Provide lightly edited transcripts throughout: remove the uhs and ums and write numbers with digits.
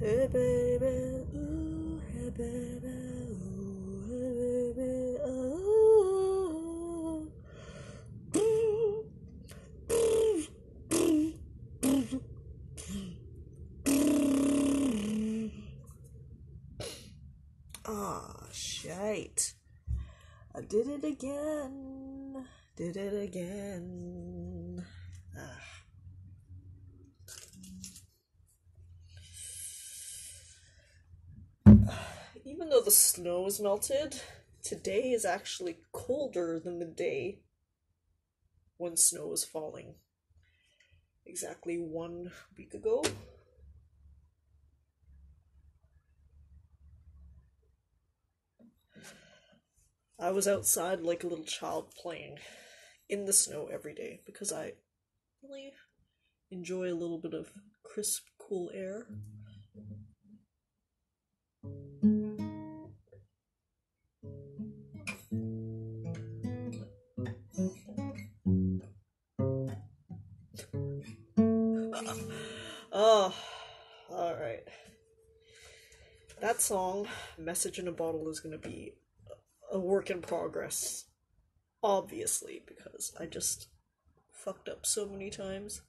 Hey baby, ooh, hey baby, ooh, hey baby, ooh. Ah, shite. I did it again. Did it again. Ah. Even though the snow is melted, today is actually colder than the day when snow was falling. Exactly 1 week ago. I was outside like a little child playing in the snow every day because I really enjoy a little bit of crisp, cool air. Oh, alright. That song, Message in a Bottle, is going to be a work in progress. Obviously, because I just fucked up so many times.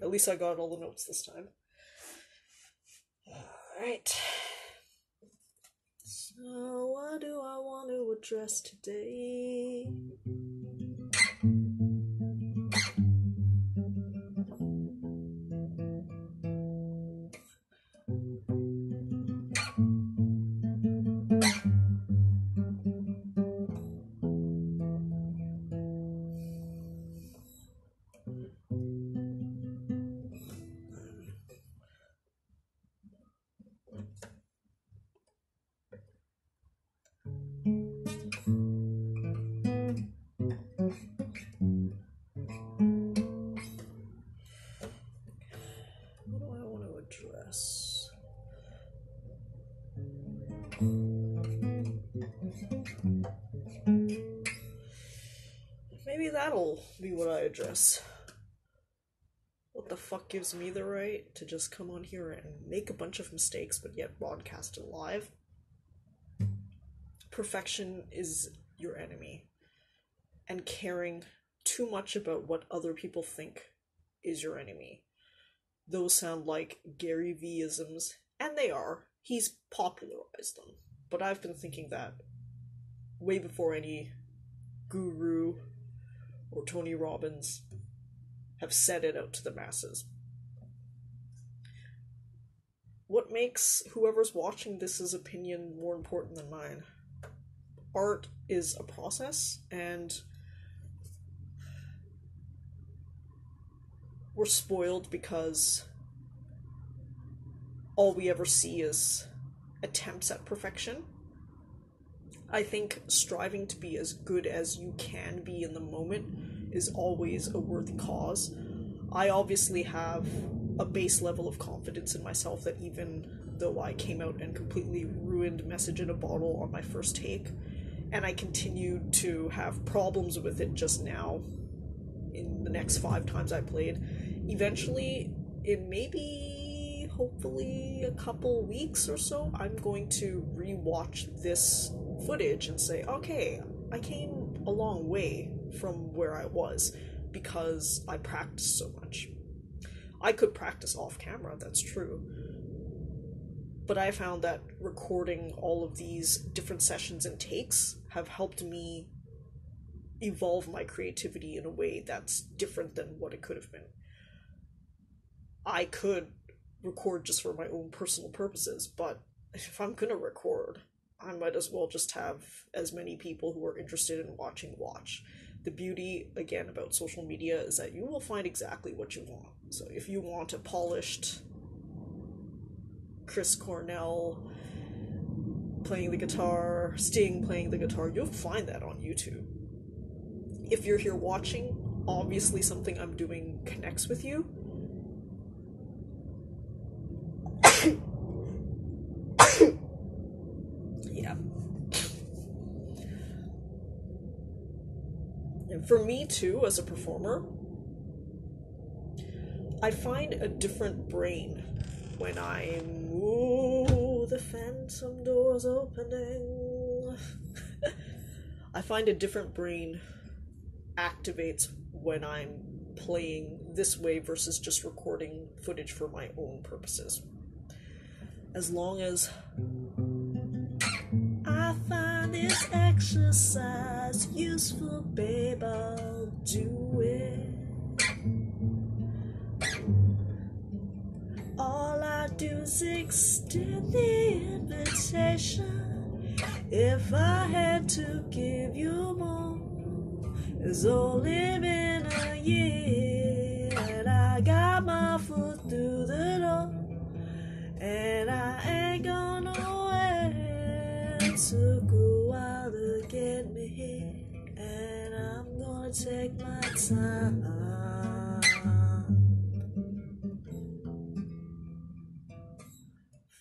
At least I got all the notes this time. Alright. So, what do I want to address today? What do I want to address? Maybe that'll be what I address. What the fuck gives me the right to just come on here and make a bunch of mistakes but yet broadcast it live? Perfection is your enemy, and caring too much about what other people think is your enemy. Those sound like Gary V-isms, and they are. He's popularized them. But I've been thinking that way before any guru or Tony Robbins have said it out to the masses. What makes whoever's watching this's opinion more important than mine? Art is a process, and we're spoiled because all we ever see is attempts at perfection. I think striving to be as good as you can be in the moment is always a worthy cause. I obviously have a base level of confidence in myself that even though I came out and completely ruined Message in a Bottle on my first take, and I continued to have problems with it just now in the next 5 times I played, eventually, in maybe, hopefully, a couple weeks or so, I'm going to re-watch this footage and say, okay, I came a long way from where I was because I practiced so much. I could practice off camera, that's true. But I found that recording all of these different sessions and takes have helped me evolve my creativity in a way that's different than what it could have been. I could record just for my own personal purposes, but if I'm gonna record, I might as well just have as many people who are interested in watching watch. The beauty, again, about social media is that you will find exactly what you want. So if you want a polished Chris Cornell playing the guitar, Sting playing the guitar, you'll find that on YouTube. If you're here watching, obviously something I'm doing connects with you. Yeah. And for me too, as a performer, I find a different brain when I'm, ooh, the phantom doors opening. I find a different brain activates when I'm playing this way versus just recording footage for my own purposes. As long as I find this exercise useful, babe, I'll do it. All I do is extend the invitation. If I had to give you more, it's only been a year, and I got my foot through the door, and I ain't gonna wait. It took a while to get me here, and I'm gonna take my time.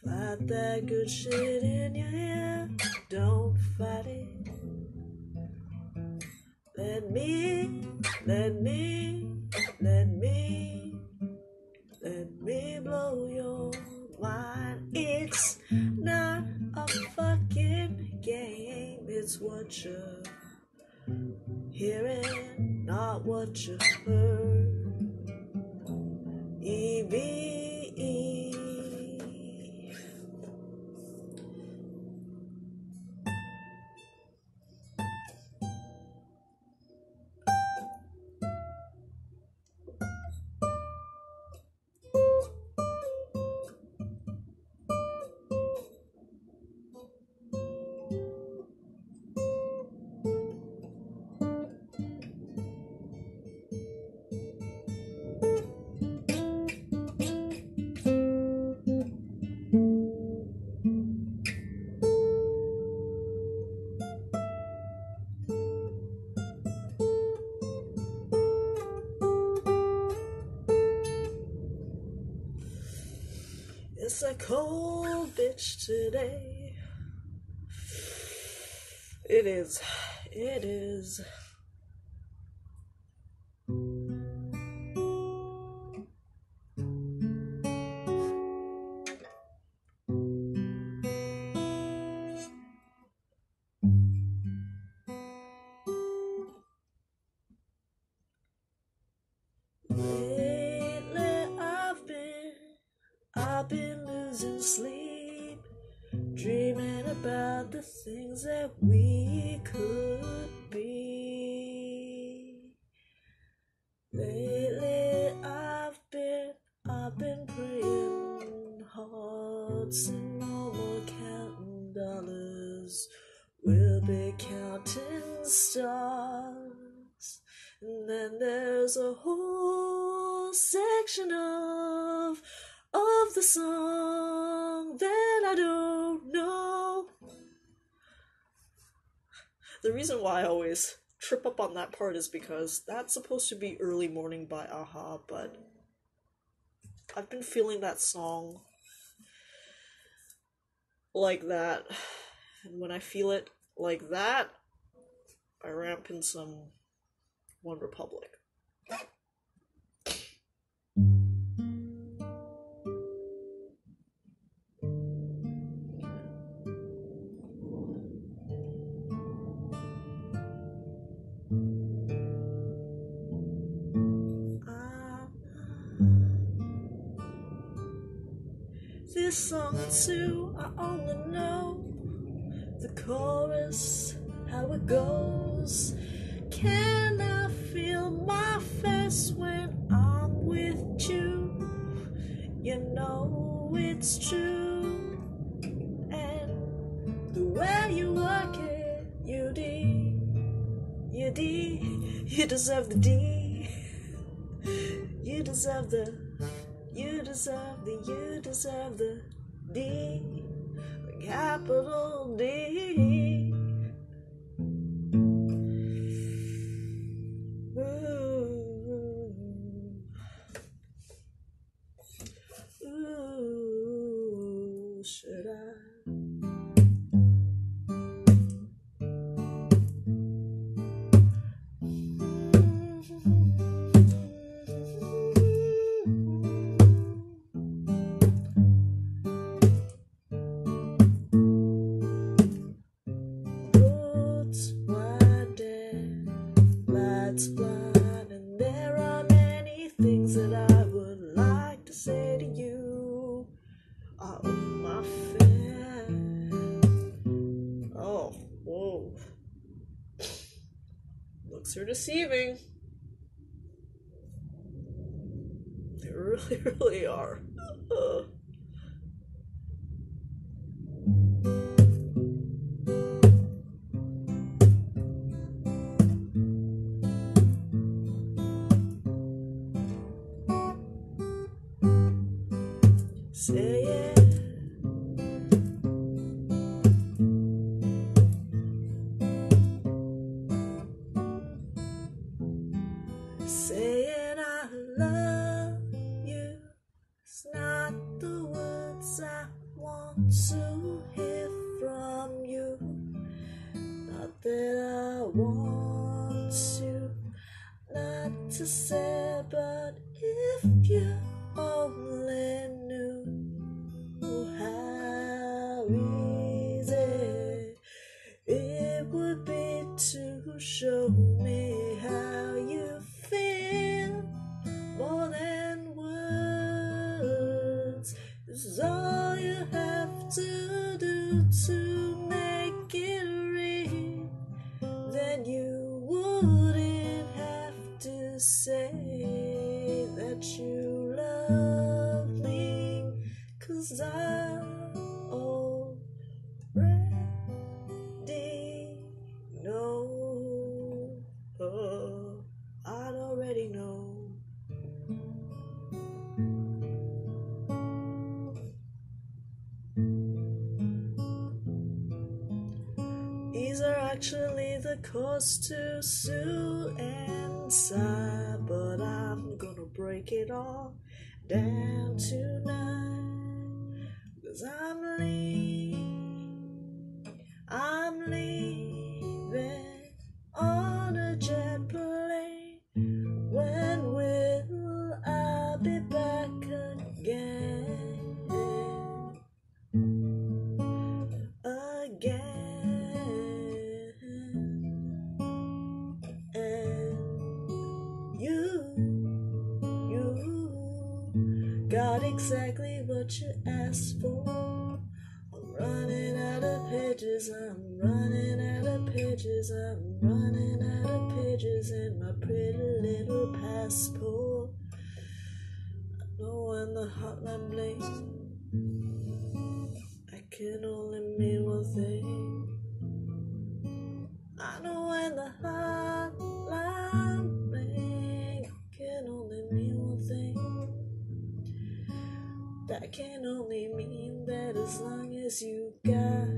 Fight that good shit in your ear, don't fight it. Let me blow your mind. It's not a fucking game, it's what you're hearing, not what you heard. EVE. It's a cold bitch today. It is. Lately I've been losing sleep, dreaming about the things that we could be. Lately I've been praying hard, and no more counting dollars, we'll be counting stars. And then there's a whole section of the song that I don't know. The reason why I always trip up on that part is because that's supposed to be Early Morning by Aha, but I've been feeling that song like that, and when I feel it like that, I ramp in some One Republic. This song too, I only know the chorus, how it goes. Can I feel my face when I'm with you? You know it's true. And the way you work it, you deserve the D. You deserve the D, the capital D. Ooh, should I? Oh, my fan. Oh, whoa. Looks are deceiving. They really, really are. Say it. Saying I love you, it's not the words I want to hear from you. Not that I want to, not to say, but if you only knew how easy it would be to show me how you feel more than words. This is all you have to do to make it real. Then you wouldn't have to say that you love me, 'cause I already know. I'd already know. These are actually the chords to sue and sigh, but I'm gonna break it all down tonight, 'cause I'm leaving on a jet plane. When will I be back again? And you got exactly what you asked for. I'm running out of pages, I'm running out of pages, I'm running out of pages in my pretty little passport. I know when the hotline blinks, I can only mean one thing. I know when the hotline blinks, I can only mean one thing. That can only mean that as long as you got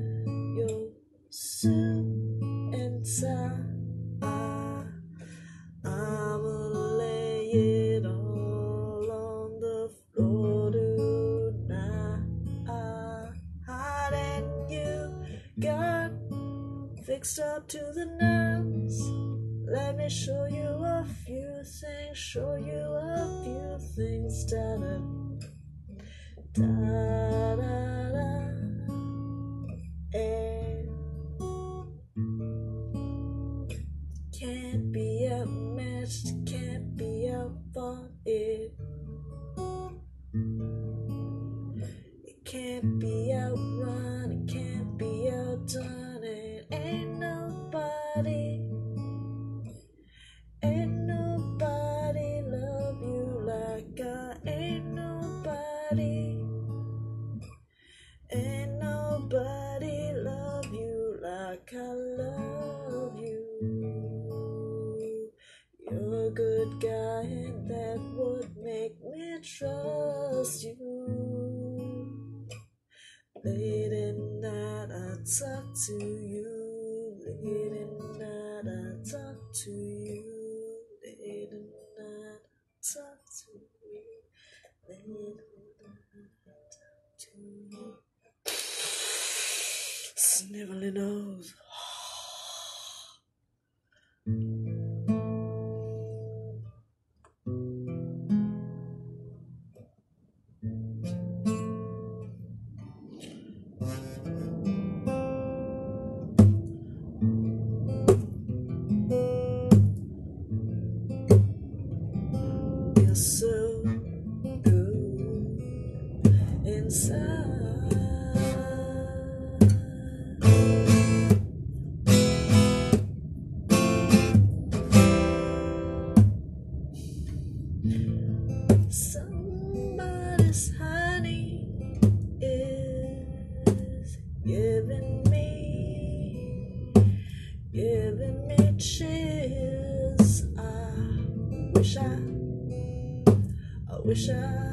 your suit and tie, I'ma lay it all on the floor tonight. And you got fixed up to the nines. Let me show you a few things, show you a few things. Da-da. Da da da, and can't be outmatched, can't be outfought. It can't be outrun, it can't be outdone. It ain't nobody love you like I ain't nobody. Ain't nobody love you like I love you. You're a good guy and that would make me trust you. Late at night I talk to you. Late at night I talk to you. Late at night I talk to you. Late at night I talk to you. Snivelly nose. You're so good in inside. Somebody's honey is giving me chills. I wish I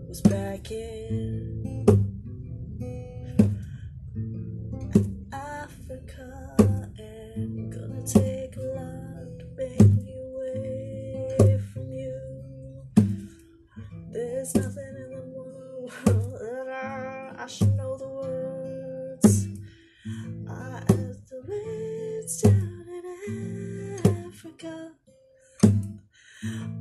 was back in Africa, and gonna take a lot to make me away from you. There's nothing in the world that I should know the words. I asked the words down in Africa.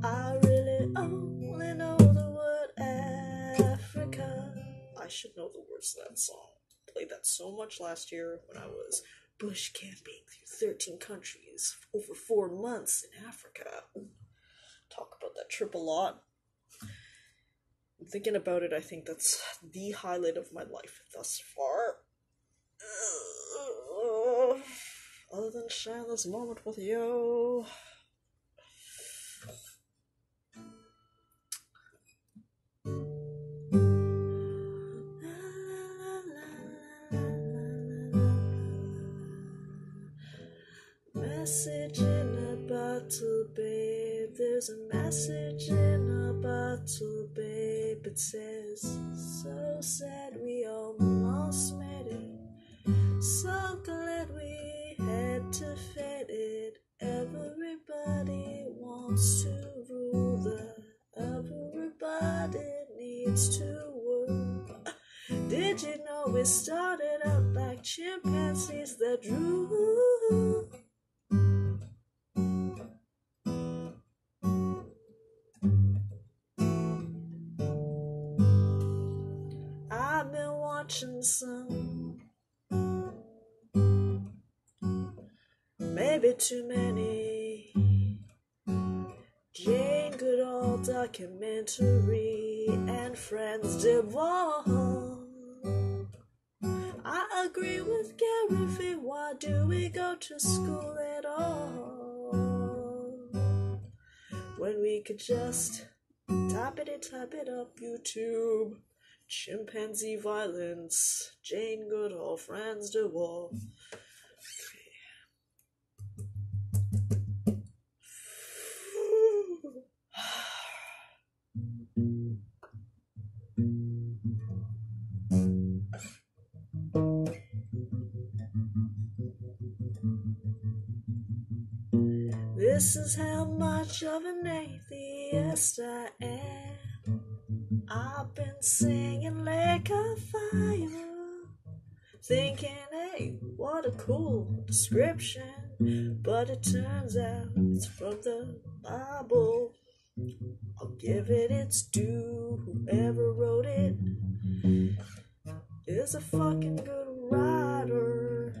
I really only know the word Africa. I should know the words to that song. Played that so much last year when I was bush camping through 13 countries over 4 months in Africa. Talk about that trip a lot. Thinking about it, I think that's the highlight of my life thus far. Other than sharing this moment with you. Message in a bottle, babe. There's a message in a bottle, babe. It says, so sad we almost made it. So glad we had to fade it. Everybody wants to rule the. Everybody needs to work. Did you know we started out like chimpanzees that drew? I've been watching some, maybe too many, Jane Goodall documentary and Friends divorce. I agree with Gary Vee, why do we go to school at all when we could just type it up YouTube? Chimpanzee violence, Jane Goodall, Franz de Waal. This is how much of an atheist I am. I've been singing like a fire, thinking, hey, what a cool description. But it turns out it's from the Bible. I'll give it its due. Whoever wrote it is a fucking good writer.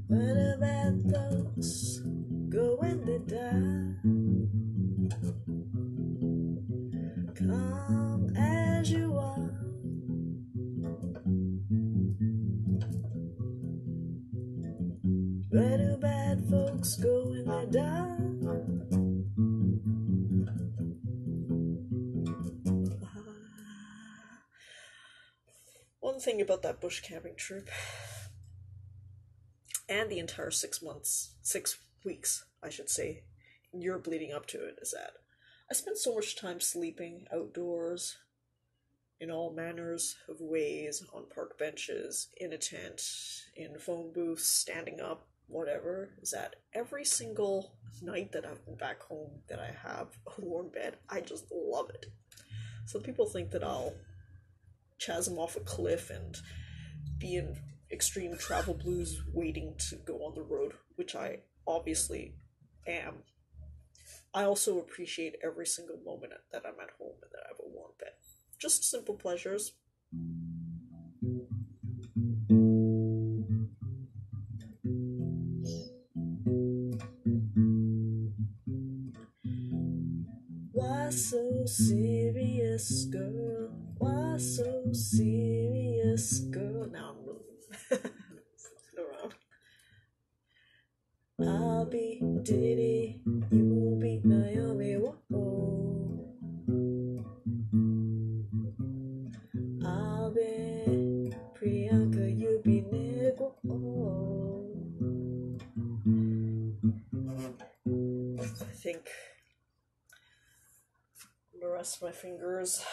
Where the bad folks go when they die? Come as you are. Where do bad folks go when they die? One thing about that bush camping trip, and the entire 6 weeks, I should say, in Europe leading up to it, is that I spent so much time sleeping outdoors, in all manners of ways, on park benches, in a tent, in phone booths, standing up, whatever, is that every single night that I've been back home that I have a warm bed, I just love it. Some people think that I'll chasm off a cliff and be in extreme travel blues waiting to go on the road, which I obviously am. I also appreciate every single moment that I'm at home and that I have a warm bed. Just simple pleasures. Why so serious, girl? Why so serious, girl? Now I'm around. I'll be Diddy, you'll be Naomi, whoa. I'll be Priyanka, you'll be Nick, whoa. I think the rest of my fingers,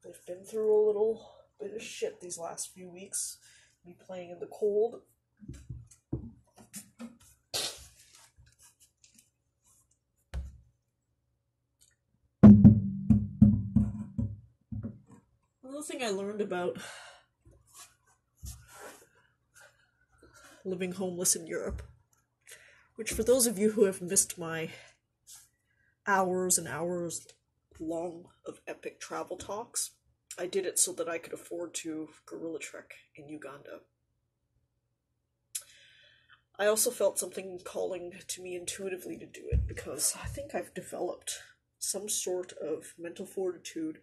they've been through a little bit of shit these last few weeks. Me playing in the cold. Another thing I learned about living homeless in Europe, which for those of you who have missed my hours and hours long of epic travel talks, I did it so that I could afford to guerrilla trek in Uganda. I also felt something calling to me intuitively to do it because I think I've developed some sort of mental fortitude.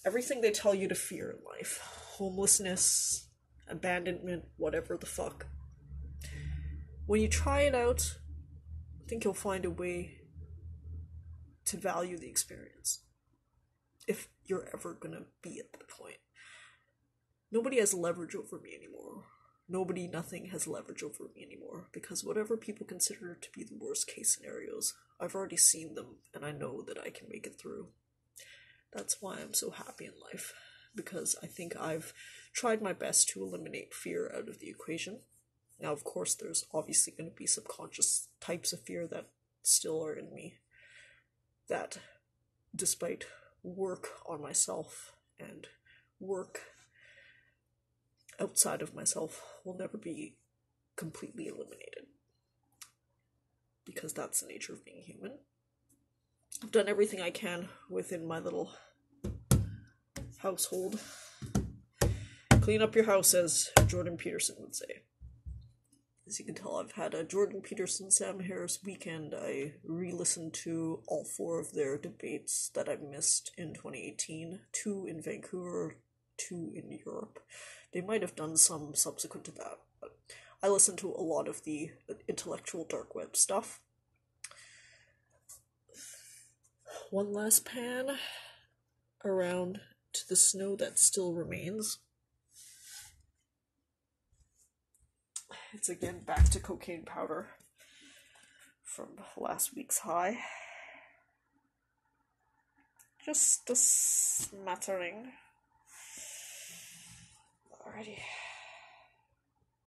Everything they tell you to fear in life, homelessness, abandonment, whatever the fuck. When you try it out, I think you'll find a way to value the experience. If you're ever gonna be at that point. Nobody has leverage over me anymore. Nobody, nothing has leverage over me anymore, because whatever people consider to be the worst case scenarios, I've already seen them, and I know that I can make it through. That's why I'm so happy in life, because I think I've tried my best to eliminate fear out of the equation. Now, of course, there's obviously going to be subconscious types of fear that still are in me, that despite work on myself and work outside of myself will never be completely eliminated, because that's the nature of being human. I've done everything I can within my little household. Clean up your house, as Jordan Peterson would say. As you can tell, I've had a Jordan Peterson, Sam Harris weekend. I re-listened to all 4 of their debates that I missed in 2018. 2 in Vancouver, 2 in Europe. They might have done some subsequent to that, but I listened to a lot of the intellectual dark web stuff. One last pan around to the snow that still remains. It's again back to cocaine powder from last week's high. Just a smattering. Alrighty.